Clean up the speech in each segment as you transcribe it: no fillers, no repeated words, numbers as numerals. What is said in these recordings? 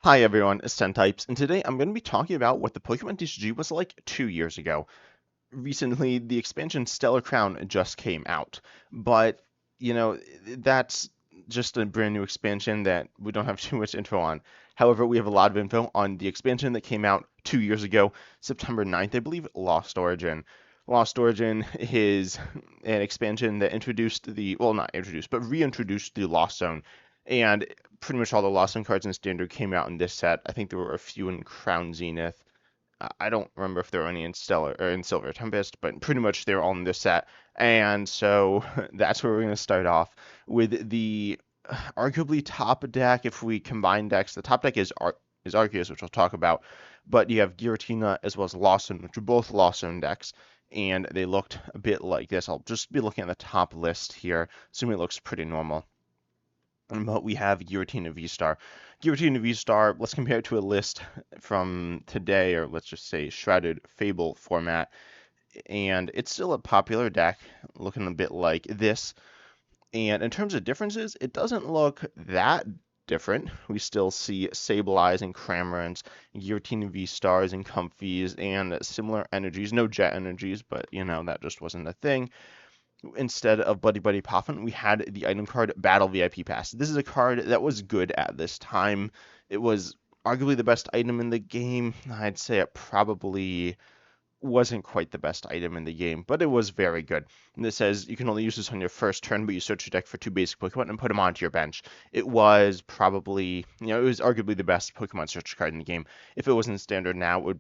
Hi everyone, it's 10 Types, and today I'm going to be talking about what the Pokemon TCG was like 2 years ago. Recently, the expansion Stellar Crown just came out, but that's just a brand new expansion that we don't have too much info on. However, we have a lot of info on the expansion that came out 2 years ago, September 9th, I believe, Lost Origin. Lost Origin is an expansion that well, not introduced, but reintroduced the Lost Zone. And pretty much all the Lost Zone cards in Standard came out in this set. I think there were a few in Crown Zenith. I don't remember if there were any in Stellar or in Silver Tempest, but pretty much they're all in this set. And so that's where we're going to start off with the arguably top deck. If we combine decks, the top deck is Arceus, which we'll talk about, but you have Giratina as well as Lawson, which are both Lawson decks, and they looked a bit like this. I'll just be looking at the top list here, assuming it looks pretty normal. But we have Giratina V-Star. Giratina V-Star, let's compare it to a list from today, or let's just say Shrouded Fable format. And it's still a popular deck, looking a bit like this. And in terms of differences, it doesn't look that different. We still see Sableyes and Cramorants, Giratina V-Stars and Comfies, and similar energies. No jet energies, but that just wasn't a thing. Instead of Buddy Buddy Poffin, we had the item card Battle VIP Pass. This is a card that was good at this time. It was arguably the best item in the game. I'd say it probably wasn't quite the best item in the game, but it was very good. And it says you can only use this on your first turn, but you search your deck for two basic Pokemon and put them onto your bench. It was probably, it was arguably the best Pokemon search card in the game. If it was in Standard now,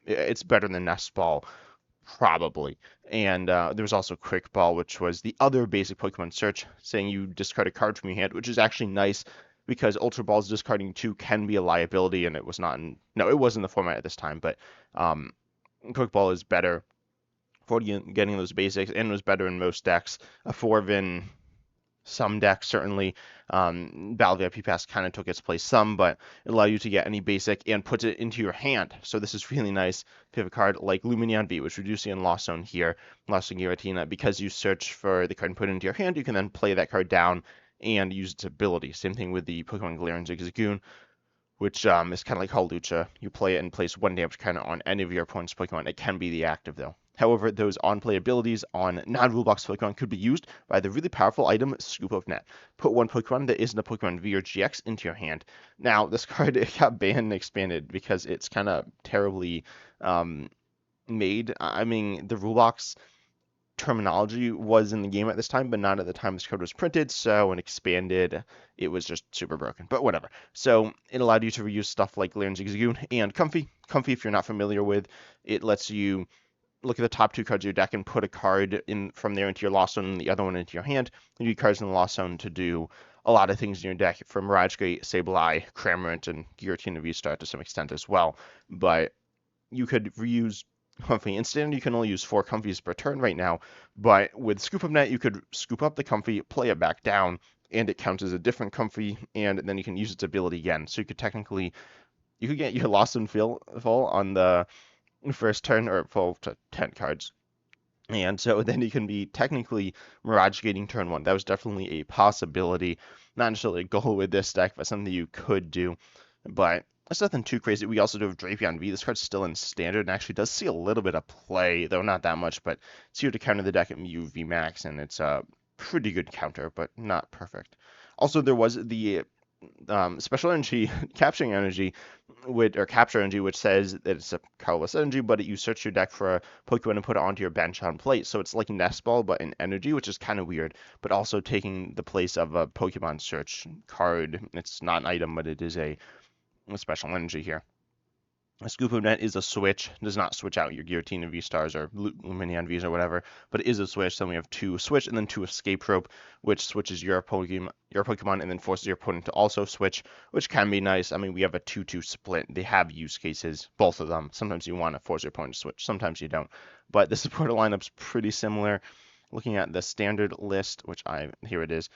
it's better than Nest Ball, probably. And there was also Quick Ball, which was the other basic Pokemon search, saying you discard a card from your hand, which is actually nice because Ultra Balls discarding two can be a liability, and it was not in, no, it was in the format at this time, but Quick Ball is better for getting those basics and was better in most decks. A Forvin, some decks certainly. Battle VIP Pass kind of took its place some, but it allowed you to get any basic and puts it into your hand. So this is really nice if you have a card like Lumineon V, which we do see in Lost Zone here, Lost Zone Giratina. Because you search for the card and put it into your hand, you can then play that card down and use its ability. Same thing with the Pokemon Galarian Zigzagoon, which is kind of like Hawlucha. You play it and place one damage kind of on any of your opponent's Pokemon. It can be the active though. However, those on-play abilities on non-rulebox Pokemon could be used by the really powerful item Scoop of Net. Put one Pokemon that isn't a Pokemon V or GX into your hand. Now, this card it got banned and expanded because it's kind of terribly made. I mean, the rulebox terminology was in the game at this time, but not at the time this code was printed. So when expanded, it was just super broken. But whatever. So it allowed you to reuse stuff like Galarian Zigzagoon and Comfy. Comfy, if you're not familiar with, it lets you look at the top two cards of your deck and put a card in from there into your Lost Zone and the other one into your hand. You need cards in the Lost Zone to do a lot of things in your deck, from Mirage Gate, Sableye, Cramorant, and Giratina V-Star to some extent as well. But you could reuse Comfy. In Standard, you can only use 4 Comfies per turn right now, but with Scoop of Net, you could scoop up the Comfy, play it back down, and it counts as a different Comfy, and then you can use its ability again. So you could get your Lost and Fill full on the first turn, or full to 10 cards. And so then you can be technically Mirage Gating turn 1. That was definitely a possibility. Not necessarily a goal with this deck, but something you could do. But that's nothing too crazy. We also do have Drapion V. This card's still in Standard and actually does see a little bit of play, though not that much, but it's here to counter the deck at Mew V Max, and it's a pretty good counter, but not perfect. Also, there was the special energy, capturing energy, or capture energy, which says that it's a colorless energy, but you search your deck for a Pokemon and put it onto your bench on plate. So it's like Nest Ball, but in energy, which is kind of weird, but also taking the place of a Pokemon search card. It's not an item, but it is a special energy here. A Scoop of Net is a switch. It does not switch out your Giratina V-Stars or Lumineon Vs or whatever, but it is a switch. Then we have 2 switch and then 2 escape rope, which switches your Pokemon and then forces your opponent to also switch, which can be nice. I mean, we have a 2-2 split. They have use cases, both of them. Sometimes you want to force your opponent to switch, sometimes you don't. But the supporter lineup's pretty similar. Looking at the standard list, here it is.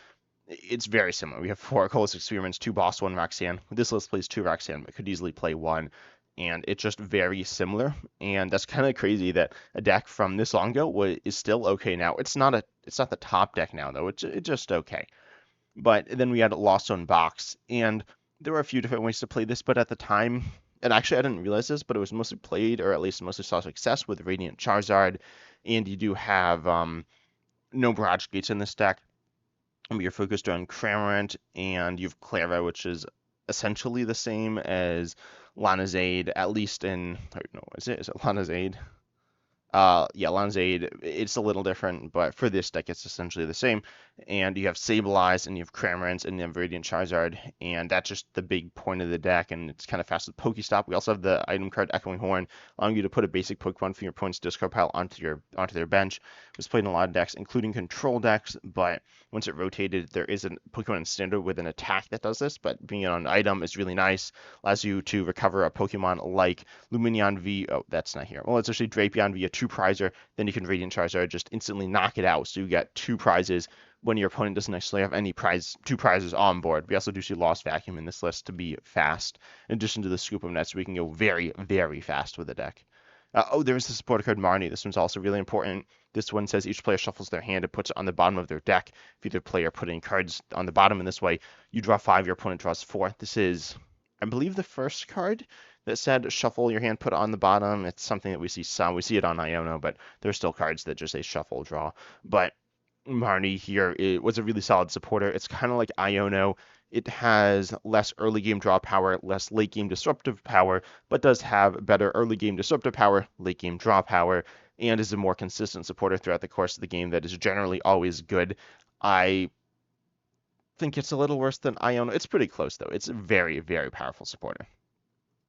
It's very similar. We have 4 Colossus Experiments, 2 Boss, 1 Roxanne. This list plays 2 Roxanne, but could easily play 1. And it's just very similar. And that's kind of crazy that a deck from this long ago is still okay now. It's not the top deck now though. It's just okay. But then we had Lost Zone Box, and There were a few different ways to play this, but at the time, and actually I didn't realize this, but it was mostly played, or at least mostly saw success with Radiant Charizard, and you do have no Barrage Gates in this deck. You're focused on Cramorant, and you have Clara, which is essentially the same as Lana's Aid, at least in, I don't know, is it Lana's Aid? Yeah, Aid, it's a little different, but for this deck, it's essentially the same. And you have Sableye, and you have Cramorant, and you have Radiant Charizard, and that's just the big point of the deck, and it's kind of fast with Pokestop. We also have the item card Echoing Horn, allowing you to put a basic Pokemon from your opponent's discard pile onto their bench. It was played in a lot of decks, including control decks, but once it rotated, there is a Pokemon in Standard with an attack that does this, but being on an item is really nice. Allows you to recover a Pokemon like Lumineon V. Oh, that's not here. Well, it's actually Drapion via 2 Prizer. Then you can Radiant Charizard, just instantly knock it out. So you get 2 prizes when your opponent doesn't actually have any 2 prizes on board. We also do see Lost Vacuum in this list to be fast, in addition to the Scoop of Nets, we can go very, very fast with the deck. There's the supporter card Marnie. This one's also really important. This one says each player shuffles their hand and puts it on the bottom of their deck. If either player put any cards on the bottom in this way, you draw 5, your opponent draws 4. This is, I believe, the first card that said shuffle your hand, put it on the bottom. It's something that we see some. We see it on Iono, but there's still cards that just say shuffle, draw. But Marnie here, it was a really solid supporter. It's kind of like Iono. It has less early game draw power, less late game disruptive power, but does have better early game disruptive power, late game draw power, and is a more consistent supporter throughout the course of the game that is generally always good. I think it's a little worse than Iono. It's pretty close though. It's a very, very powerful supporter.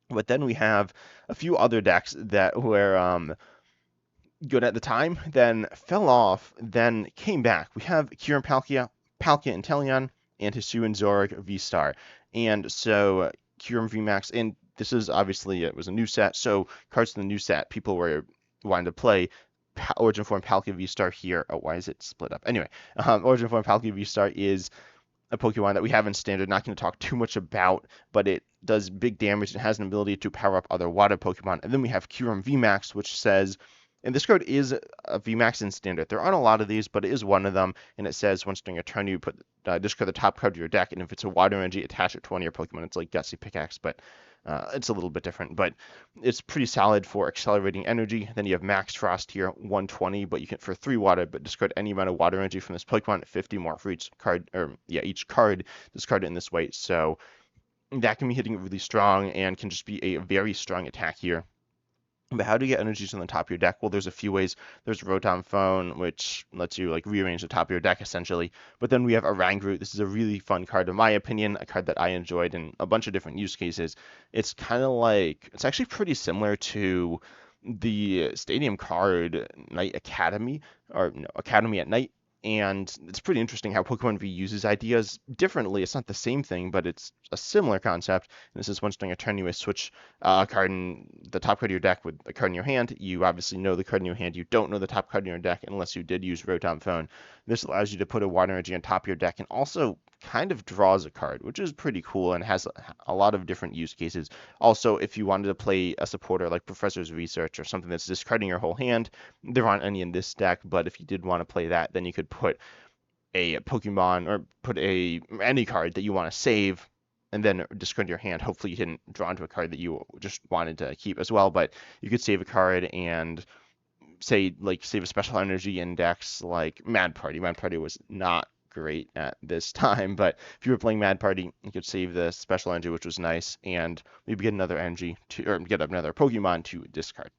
But then we have a few other decks that were good at the time, then fell off, then came back. We have Kieran Palkia, Palkia Inteleon, and Hisuian Zorg V-Star. And so Kieran VMAX, and this is obviously, it was a new set, so cards in the new set, people were wanting to play. Origin Form Palkia V-Star here. Oh, why is it split up? Anyway, Origin Form Palkia V-Star is a Pokemon that we have in Standard, not going to talk too much about, but it does big damage and has an ability to power up other water Pokemon. And then we have Kyurem VMAX, which says, and this card is a VMAX in Standard. There aren't a lot of these, but it is one of them. And it says, once during a turn, you put discard the top card of your deck, and if it's a water energy, attach it to one of your Pokemon. It's like Gutsy Pickaxe, but it's a little bit different. But it's pretty solid for accelerating energy. Then you have Max Frost here, 120, but you can for 3 water, but discard any amount of water energy from this Pokemon, 50 more for each card, or yeah, each card discarded in this way. So that can be hitting really strong and can just be a very strong attack here. But how do you get energies on the top of your deck? Well, there's a few ways. There's Rotom Phone, which lets you like rearrange the top of your deck essentially. But then we have Oranguru. This is a really fun card in my opinion, a card that I enjoyed in a bunch of different use cases. It's kind of like, it's actually pretty similar to the Stadium card Night Academy, or no, Academy at Night. And it's pretty interesting how Pokemon V uses ideas differently. It's not the same thing, but it's a similar concept. And this is once during a turn you may switch a card in the top card of your deck with a card in your hand. You obviously know the card in your hand. You don't know the top card in your deck unless you did use Rotom Phone. This allows you to put a water energy on top of your deck and also kind of draws a card, which is pretty cool and has a lot of different use cases. Also, if you wanted to play a supporter like Professor's Research or something that's discarding your whole hand, there aren't any in this deck, but if you did want to play that, then you could put a Pokemon or put any card that you want to save and then discard your hand. Hopefully you didn't draw into a card that you just wanted to keep as well, but you could save a card and say like save a special energy index like Mad Party. Mad Party was not great at this time, but if you were playing Mad Party, you could save the special energy, which was nice, and maybe get another energy to, or get another Pokemon to discard.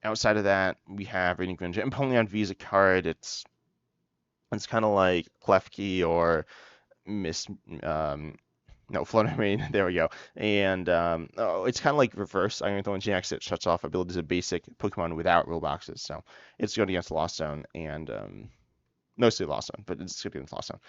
Outside of that, we have Radiant Greninja. Empoleon V is a card. It's kind of like Klefki or Miss no, Flutter Mane. There we go. And it's kind of like reverse Iron Thorn GX. It shuts off abilities of basic Pokemon without rule boxes. So it's good against Lost Zone and mostly Lost Zone, but it's good against Lost Zone.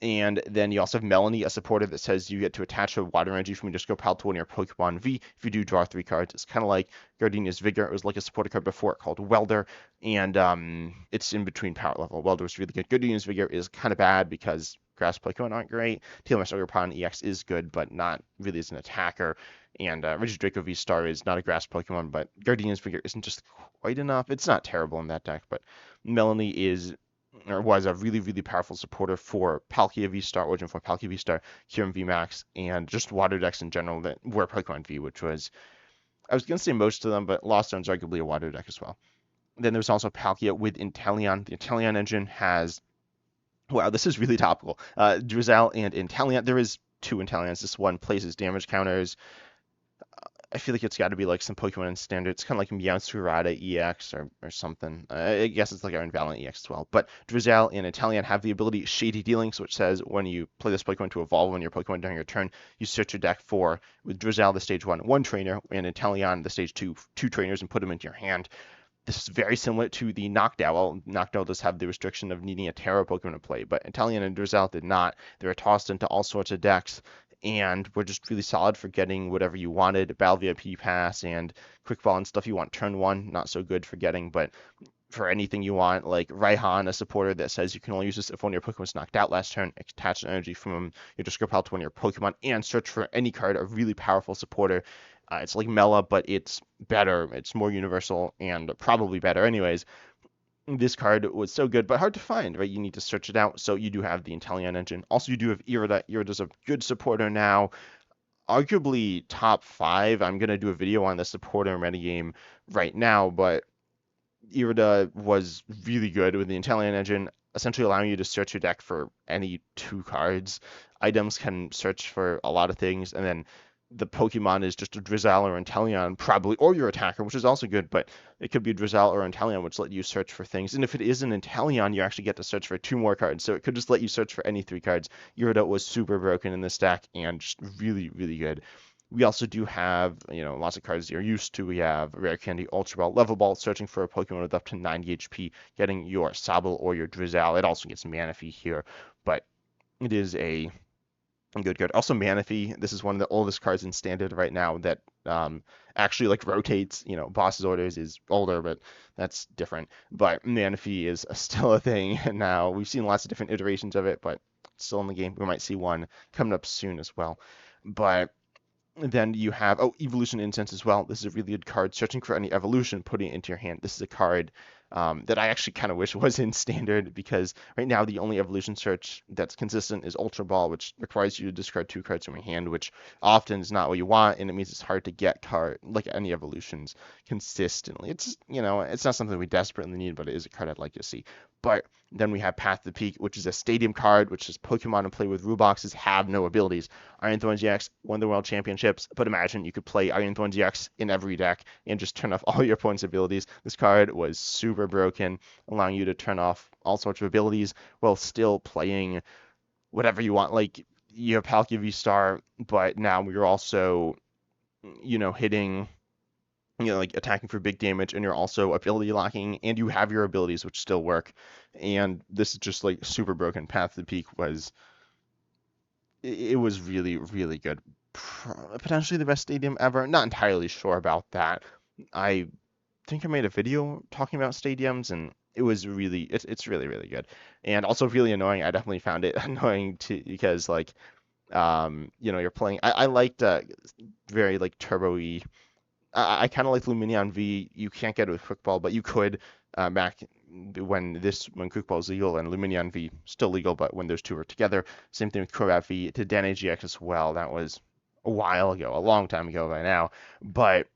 And then you also have Melanie, a supporter that says you get to attach a water energy from your disco pile to one of your Pokemon V. If you do draw 3 cards, it's kind of like Gardenia's Vigor. It was like a supporter card before called Welder, and it's in between power level. Welder is really good. Gardenia's Vigor is kind of bad because grass Pokemon aren't great. TLMS Ogerpon EX is good, but not really as an attacker. And Regidraco V-Star is not a grass Pokemon, but Gardenia's Vigor isn't just quite enough. It's not terrible in that deck, but Melanie is or was a really, really powerful supporter for Palkia V-Star, Origin 4 Palkia V-Star, Kyurem VMAX, and just water decks in general that were Pokemon V, which was, I was going to say most of them, but Lost Stone's arguably a water deck as well. Then there's also Palkia with Inteleon. The Inteleon engine has, wow, this is really topical. Drizzle and Inteleon. There is two Inteleons. This one places damage counters. I feel like it's got to be like some Pokemon in standard. It's kind of like Meowscarada EX or something. I guess it's like Iron Valiant EX as well. But Drizzle and Inteleon have the ability Shady Dealings, which says when you play this Pokemon to evolve on your Pokemon during your turn, you search your deck for, with Drizzle, the stage 1 trainer, and Inteleon, the stage 2 trainers, and put them into your hand. This is very similar to the Noctowl. Well, Noctowl does have the restriction of needing a Terra Pokemon to play, but Inteleon and Drizzle did not. They were tossed into all sorts of decks and were just really solid for getting whatever you wanted. Battle VIP Pass and Quick Ball and stuff you want turn 1, not so good for getting, but for anything you want, like Raihan, a supporter that says you can only use this if one of your Pokemon's knocked out last turn, attach an energy from your discard pile to one of your Pokemon, and search for any card, a really powerful supporter. It's like Mela, but it's better. It's more universal and probably better anyways. This card was so good, but hard to find, right? You need to search it out. So you do have the Inteleon engine. Also, you do have Irida. Irida's a good supporter now. Arguably top 5. I'm going to do a video on the supporter metagame right now, but Irida was really good with the Inteleon engine, essentially allowing you to search your deck for any 2 cards. Items can search for a lot of things, and then the Pokemon is just a Drizzle or Inteleon, probably, or your attacker, which is also good, but it could be a Drizzle or Inteleon, which let you search for things. And if it is an Inteleon, you actually get to search for 2 more cards, so it could just let you search for any 3 cards. Irida was super broken in this deck and just really, really good. We also do have, lots of cards you're used to. We have Rare Candy, Ultra Ball, Level Ball, searching for a Pokemon with up to 90 HP, getting your Sobble or your Drizzle. It also gets Manaphy here, but it is a good card. Also, Manaphy, this is one of the oldest cards in Standard right now that actually like rotates. Boss's Orders is older, but that's different. But Manaphy is still a thing now. We've seen lots of different iterations of it, but it's still in the game. We might see one coming up soon as well. But then you have, Evolution Incense as well. This is a really good card. Searching for any evolution, putting it into your hand. This is a card that I actually kind of wish was in Standard, because right now the only evolution search that's consistent is Ultra Ball, which requires you to discard 2 cards from your hand, which often is not what you want, and it means it's hard to get like any evolutions consistently. It's not something we desperately need, but it is a card I'd like to see. But then we have Path to the Peak, which is a stadium card, which is Pokemon and play with Ruboxes have no abilities. Iron Thorn GX won the World Championships, but imagine you could play Iron Thorn GX in every deck and just turn off all your opponent's abilities. This card was super broken, allowing you to turn off all sorts of abilities while still playing whatever you want. Like, you have Palkia V-Star, but now you're also, hitting, like attacking for big damage, and you're also ability locking, and you have your abilities which still work. And this is just like super broken. Path to the Peak was, it was really, really good. Potentially the best stadium ever. Not entirely sure about that. I think I made a video talking about stadiums, and it's really, really good. And also really annoying. I definitely found it annoying too, because like, you're playing. I liked very like turbo-y. I kind of like Lumineon V. You can't get it with Quick Ball, but you could back when Quick Ball is legal, and Lumineon V still legal, but when those two are together. Same thing with Crobat V to Dene GX as well. That was a while ago, a long time ago by now. But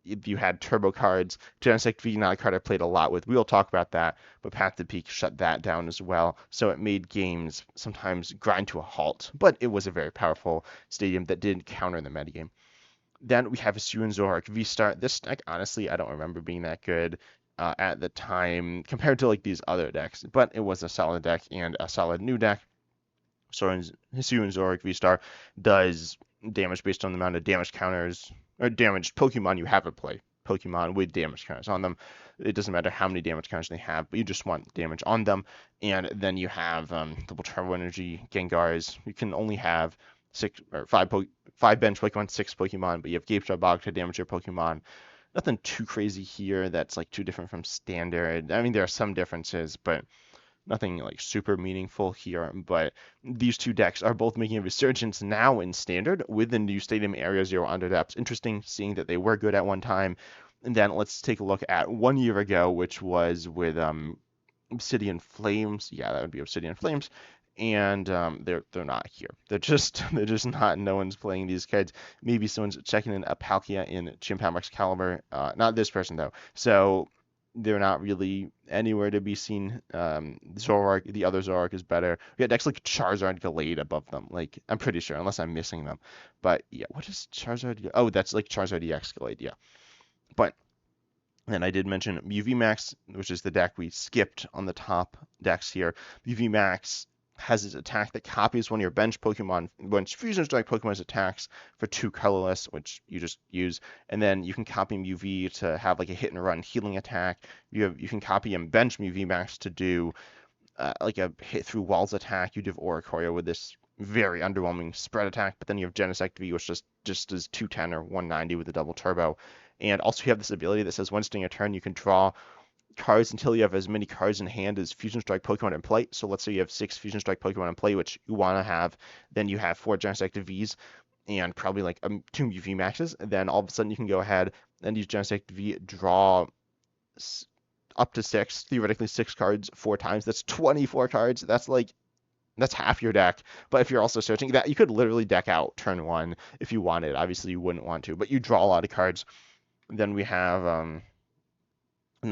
if you had turbo cards, Genesect V, not a card I played a lot with. We'll talk about that, but Path to Peak shut that down as well. So it made games sometimes grind to a halt, but it was a very powerful stadium that didn't counter the metagame. Then we have Hisuian Zoroark V-Star. This deck, honestly, I don't remember being that good at the time compared to like these other decks, but it was a solid deck and a solid new deck. So Hisuian Zoroark V-Star does damage based on the amount of damage counters or damaged Pokemon you have at play. Pokemon with damage counters on them. It doesn't matter how many damage counters they have, but you just want damage on them. And then you have double Turbo Energy Gengars. You can only have 5 bench Pokemon, 6 Pokemon, but you have Gapeshot Bog to damage your Pokemon. Nothing too crazy here that's like too different from Standard. I mean, there are some differences, but nothing like super meaningful here. But these two decks are both making a resurgence now in Standard with the new Stadium Area Zero Underdepths. Interesting seeing that they were good at one time. And then let's take a look at 1 year ago, which was with Obsidian Flames. Yeah, that would be Obsidian Flames. And they're not here. They're just not. No one's playing these cards. Maybe someone's checking in a Palkia in Chimpanzee's Excalibur. Not this person though. So they're not really anywhere to be seen. Zoroark, the other Zoroark is better. We got decks like Charizard Gallade above them. Like I'm pretty sure, unless I'm missing them. But yeah, what is Charizard? Oh, that's like Charizard EX Gallade. Yeah, but and I did mention UV Max, which is the deck we skipped on the top decks here. UV Max has its attack that copies one of your bench Pokemon, when Fusion Strike Pokemon's attacks for 2 colorless, which you just use, and then you can copy UV to have like a hit and run healing attack. You can copy and bench UV Max to do like a hit through walls attack. You do Oricorio with this very underwhelming spread attack, but then you have Genesect V, which just does 210 or 190 with a double turbo. And also you have this ability that says once during a turn you can draw cards until you have as many cards in hand as Fusion Strike Pokemon in play. So let's say you have 6 Fusion Strike Pokemon in play, which you want to have, then you have 4 Genesect Vs and probably like 2 UV Maxes. And then all of a sudden you can go ahead and use Genesect V, draw up to 6, theoretically 6 cards 4 times. That's 24 cards. That's half your deck. But if you're also searching that, you could literally deck out turn 1 if you wanted. Obviously, you wouldn't want to, but you draw a lot of cards. Then we have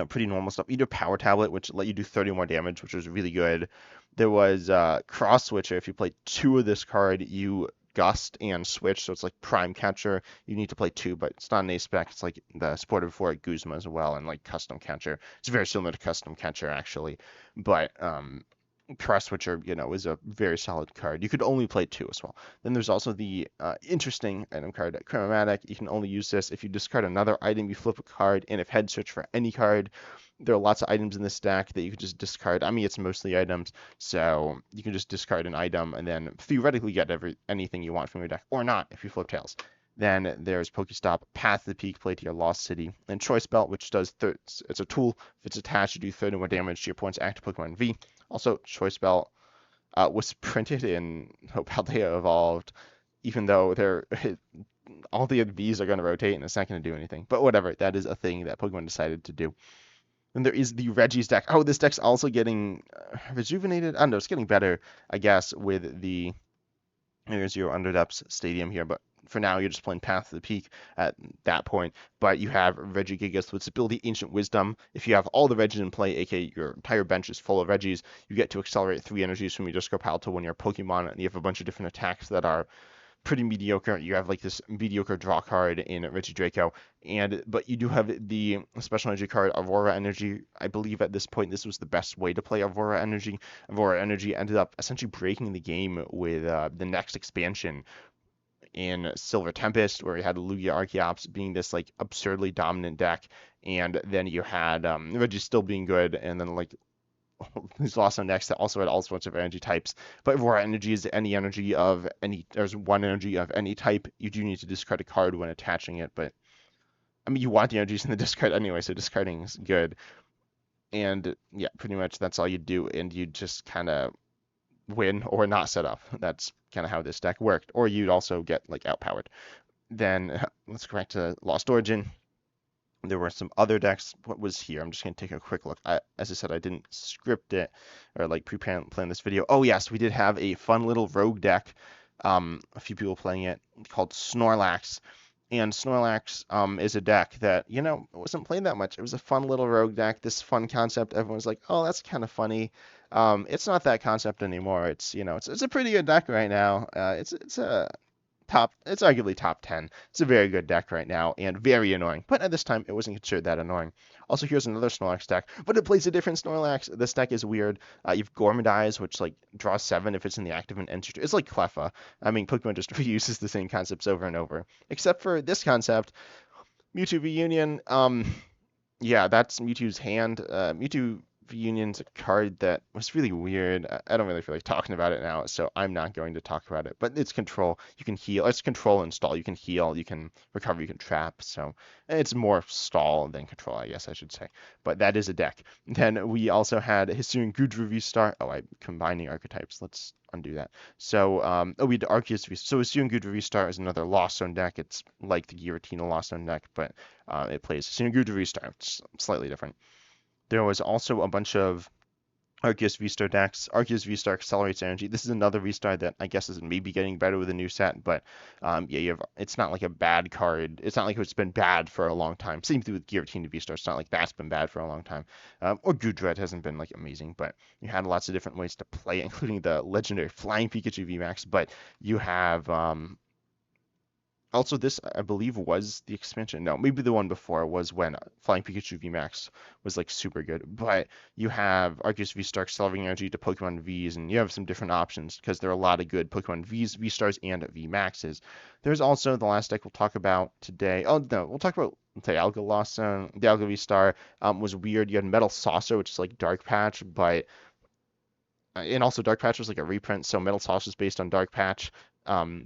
pretty normal stuff. You do Power Tablet, which let you do 30 more damage, which was really good. There was Cross Switcher. If you play 2 of this card, you Gust and Switch. So it's like Prime Catcher. You need to play 2, but it's not an ace spec. It's like the supported before at Guzma as well, and like Custom Catcher. It's very similar to Custom Catcher actually, but Cross Switcher, is a very solid card. You could only play 2 as well. Then there's also the interesting item card, Chromatic. You can only use this if you discard another item, you flip a card, and if head search for any card. There are lots of items in this deck that you can just discard. I mean, it's mostly items, so you can just discard an item and then theoretically get anything you want from your deck, or not if you flip tails. Then there's Pokestop, Path to the Peak, play to your Lost City, and Choice Belt, which does it's a tool. If it's attached, you do 30 more damage to your opponent's active Pokemon V. Also, Choice Belt was printed in Paldea Evolved, even though all the Vs are going to rotate and it's not going to do anything. But whatever, that is a thing that Pokemon decided to do. And there is the Reggie's deck. Oh, this deck's also getting rejuvenated. I don't know, it's getting better, I guess, with the Zero Underdepths Stadium here, but for now you're just playing Path to the Peak at that point. But you have Regigigas with its ability Ancient Wisdom. If you have all the Regis in play, aka your entire bench is full of Regis, you get to accelerate 3 energies from your Disco Pal to when you're Pokemon, and you have a bunch of different attacks that are pretty mediocre. You have like this mediocre draw card in Regidraco, but you do have the special energy card Aurora Energy. I believe at this point this was the best way to play Aurora Energy. Aurora Energy ended up essentially breaking the game with the next expansion in Silver Tempest, where you had Lugia Archeops being this like absurdly dominant deck, and then you had Reggie still being good, and then like these Lost on decks that also had all sorts of energy types. But Aurora Energy is any energy of any. There's one energy of any type. You do need to discard a card when attaching it, but I mean you want the energies in the discard anyway, so discarding is good. And yeah, pretty much that's all you do, and you just kind of win or not set up. That's kind of how this deck worked. Or you'd also get like outpowered. Then let's go back to Lost Origin. There were some other decks. What was here? I'm just going to take a quick look. As I said, I didn't script it or like pre-plan this video. Oh yes, we did have a fun little rogue deck. A few people playing it called Snorlax. And Snorlax is a deck that, wasn't played that much. It was a fun little rogue deck, this fun concept. Everyone's like, oh, that's kind of funny. It's not that concept anymore. It's a pretty good deck right now. It's arguably top 10. It's a very good deck right now and very annoying. But at this time, it wasn't considered that annoying. Also, here's another Snorlax deck, but it plays a different Snorlax. This deck is weird. You have Gormadize, which like draws 7 if it's in the active and entry. It's like Cleffa. I mean, Pokemon just reuses the same concepts over and over. Except for this concept, Mewtwo Reunion. Yeah, that's Mewtwo's hand. Mewtwo Reunion's a card that was really weird. I don't really feel like talking about it now, so I'm not going to talk about it. But it's control. You can heal. It's control and stall. You can heal. You can recover. You can trap. So it's more stall than control, I guess I should say. But that is a deck. Then we also had Hisuian Goodra V-Star. Oh, I'm combining archetypes. Let's undo that. So, we had Arceus V. So Hisuian Goodra V-Star is another Lost Zone deck. It's like the Giratina Lost Zone deck, but it plays Hisuian Goodra V-Star. It's slightly different. There was also a bunch of Arceus V-Star decks. Arceus V-Star accelerates energy. This is another V-Star that I guess is maybe getting better with a new set, but yeah, it's not like a bad card. It's not like it's been bad for a long time. Same thing with Guillotine V-Star. It's not like that's been bad for a long time. Or Goodred hasn't been like amazing, but you had lots of different ways to play, including the legendary Flying Pikachu VMAX. But you have also, this I believe was the expansion. No, maybe the one before was when Flying Pikachu VMAX was like super good. But you have Arceus V-Star accelerating energy to Pokemon Vs, and you have some different options because there are a lot of good Pokemon Vs, V-Stars, and VMAXs. There's also the last deck we'll talk about today. Oh no, we'll talk about Dialga Lawson. Dialga V-Star was weird. You had Metal Saucer, which is like Dark Patch, but and also Dark Patch was like a reprint, so Metal Saucer is based on Dark Patch.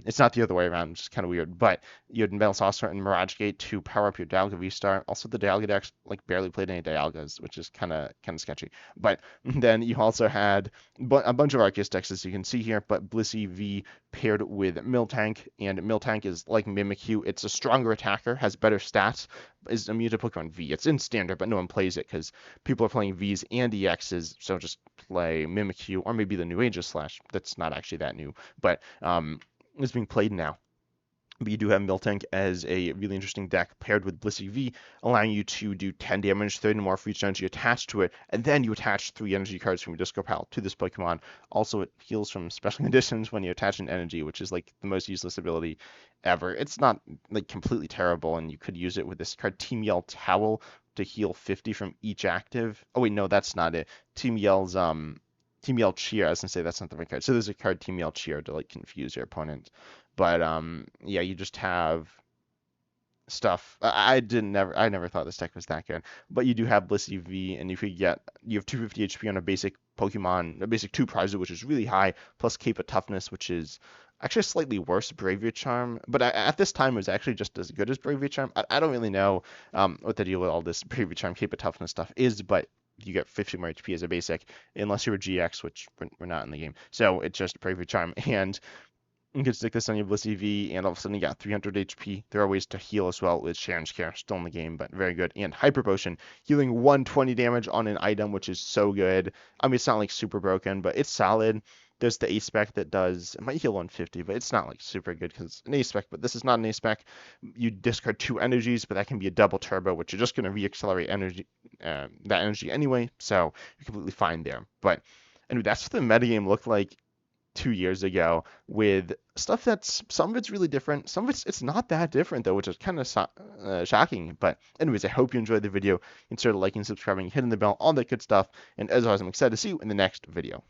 It's not the other way around, which is kind of weird. But you had Metal Saucer and Mirage Gate to power up your Dialga V-Star. Also, the Dialga decks like barely played any Dialgas, which is kind of sketchy. But then you also had a bunch of Arceus decks, as you can see here. But Blissey V paired with Miltank, and Miltank is like Mimikyu. It's a stronger attacker, has better stats, is immune to Pokemon V. It's in standard, but no one plays it because people are playing Vs and EXs. So just play Mimikyu or maybe the New Aegis Slash. That's not actually that new, but is being played now. But you do have Miltank as a really interesting deck paired with Blissey V, allowing you to do 10 damage, 30 more for each energy attached to it, and then you attach 3 energy cards from your discard pile to this Pokemon. Also, it heals from special conditions when you attach an energy, which is like the most useless ability ever. It's not like completely terrible, and you could use it with this card Team Yell Towel to heal 50 from each active. Oh wait, no, that's not it. Team Yell Cheer. I was gonna say that's not the right card. So there's a card Team Yell Cheer to like confuse your opponent. But yeah, you just have stuff. I never thought this deck was that good. But you do have Blissey V, and you have 250 HP on a basic Pokemon, a basic 2 Prizle, which is really high, plus Cape of Toughness, which is actually slightly worse Bravery Charm. But at this time, it was actually just as good as Bravery Charm. I don't really know what the deal with all this Bravery Charm, Cape of Toughness stuff is, but you get 50 more HP as a basic, unless you're a GX, which we're not in the game. So it's just Bravery Charm, and you can stick this on your Blissey V, and all of a sudden you got 300 HP. There are ways to heal as well with Sharon's Care, still in the game, but very good. And Hyper Potion, healing 120 damage on an item, which is so good. I mean, it's not like super broken, but it's solid. There's the A-Spec that does, it might heal 150, but it's not like super good because an A-Spec, but this is not an A-Spec. You discard 2 energies, but that can be a double turbo, which you're just going to re-accelerate energy, that energy anyway, so you're completely fine there. But anyway, that's what the metagame looked like 2 years ago with stuff that's some of it's really different, some of it's not that different though, which is kind of shocking. But anyways, I hope you enjoyed the video. Consider liking, subscribing, hitting the bell, all that good stuff. And as always, I'm excited to see you in the next video.